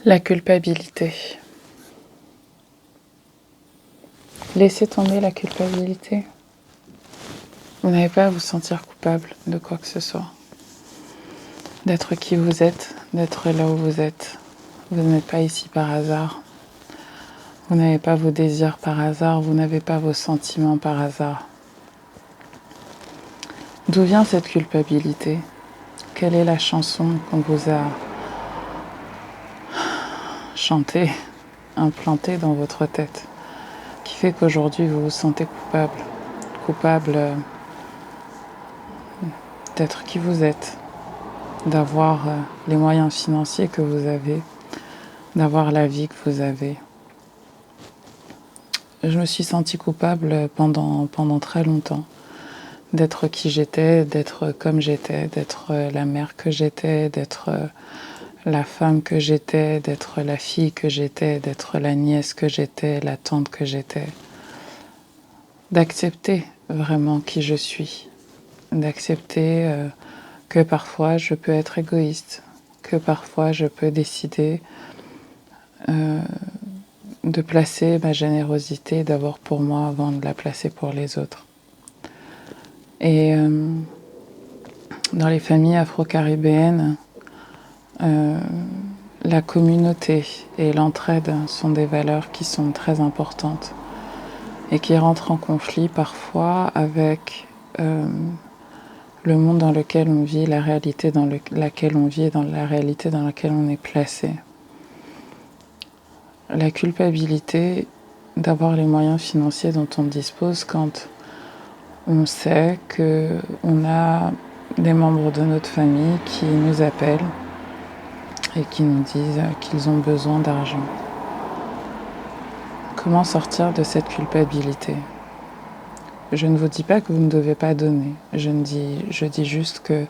La culpabilité. Laissez tomber la culpabilité. Vous n'avez pas à vous sentir coupable de quoi que ce soit. D'être qui vous êtes, d'être là où vous êtes. Vous n'êtes pas ici par hasard. Vous n'avez pas vos désirs par hasard, vous n'avez pas vos sentiments par hasard. D'où vient cette culpabilité? Quelle est la chanson qu'on vous a chantée, implantée dans votre tête, qui fait qu'aujourd'hui vous vous sentez coupable? Coupable d'être qui vous êtes, d'avoir les moyens financiers que vous avez, d'avoir la vie que vous avez. Je me suis sentie coupable pendant très longtemps d'être qui j'étais, d'être comme j'étais, d'être la mère que j'étais, d'être la femme que j'étais, d'être la fille que j'étais, d'être la nièce que j'étais, la tante que j'étais. D'accepter vraiment qui je suis, d'accepter que parfois je peux être égoïste, que parfois je peux décider de placer ma générosité d'abord pour moi avant de la placer pour les autres. Et dans les familles afro-caribéennes, la communauté et l'entraide sont des valeurs qui sont très importantes et qui rentrent en conflit parfois avec le monde dans lequel on vit, la réalité dans laquelle on vit et dans la réalité dans laquelle on est placé. La culpabilité d'avoir les moyens financiers dont on dispose quand on sait qu'on a des membres de notre famille qui nous appellent et qui nous disent qu'ils ont besoin d'argent. Comment sortir de cette culpabilité? Je ne vous dis pas que vous ne devez pas donner. Je dis juste que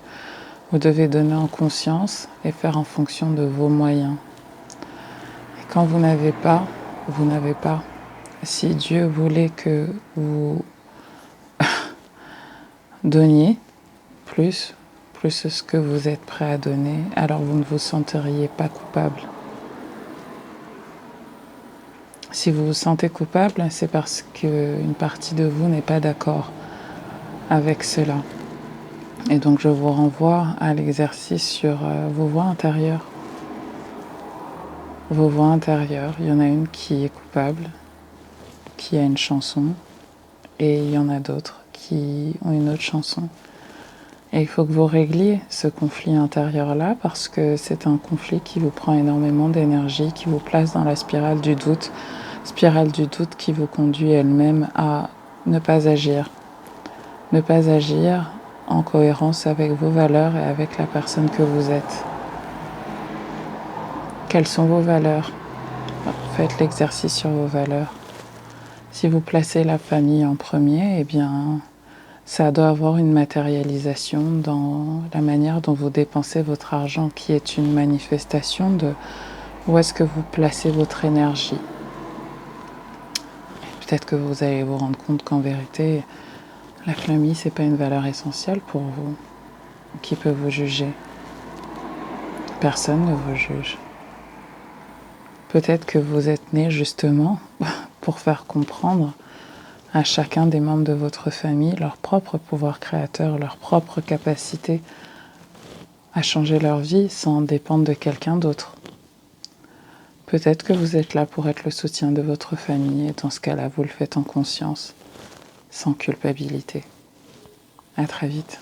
vous devez donner en conscience et faire en fonction de vos moyens. Et quand vous n'avez pas, vous n'avez pas. Si Dieu voulait que vous donniez plus ce que vous êtes prêt à donner, alors vous ne vous senteriez pas coupable. Si vous vous sentez coupable, c'est parce qu'une partie de vous n'est pas d'accord avec cela. Et donc je vous renvoie à l'exercice sur vos voix intérieures. Vos voix intérieures, il y en a une qui est coupable, qui a une chanson, et il y en a d'autres qui ont une autre chanson. Et il faut que vous régliez ce conflit intérieur-là parce que c'est un conflit qui vous prend énormément d'énergie, qui vous place dans la spirale du doute qui vous conduit elle-même à ne pas agir. Ne pas agir en cohérence avec vos valeurs et avec la personne que vous êtes. Quelles sont vos valeurs? Faites l'exercice sur vos valeurs. Si vous placez la famille en premier, eh bien, ça doit avoir une matérialisation dans la manière dont vous dépensez votre argent, qui est une manifestation de où est-ce que vous placez votre énergie. Peut-être que vous allez vous rendre compte qu'en vérité, la famille, c'est pas une valeur essentielle pour vous. Qui peut vous juger? Personne ne vous juge. Peut-être que vous êtes né justement pour faire comprendre à chacun des membres de votre famille leur propre pouvoir créateur, leur propre capacité à changer leur vie sans dépendre de quelqu'un d'autre. Peut-être que vous êtes là pour être le soutien de votre famille et dans ce cas-là, vous le faites en conscience, sans culpabilité. À très vite.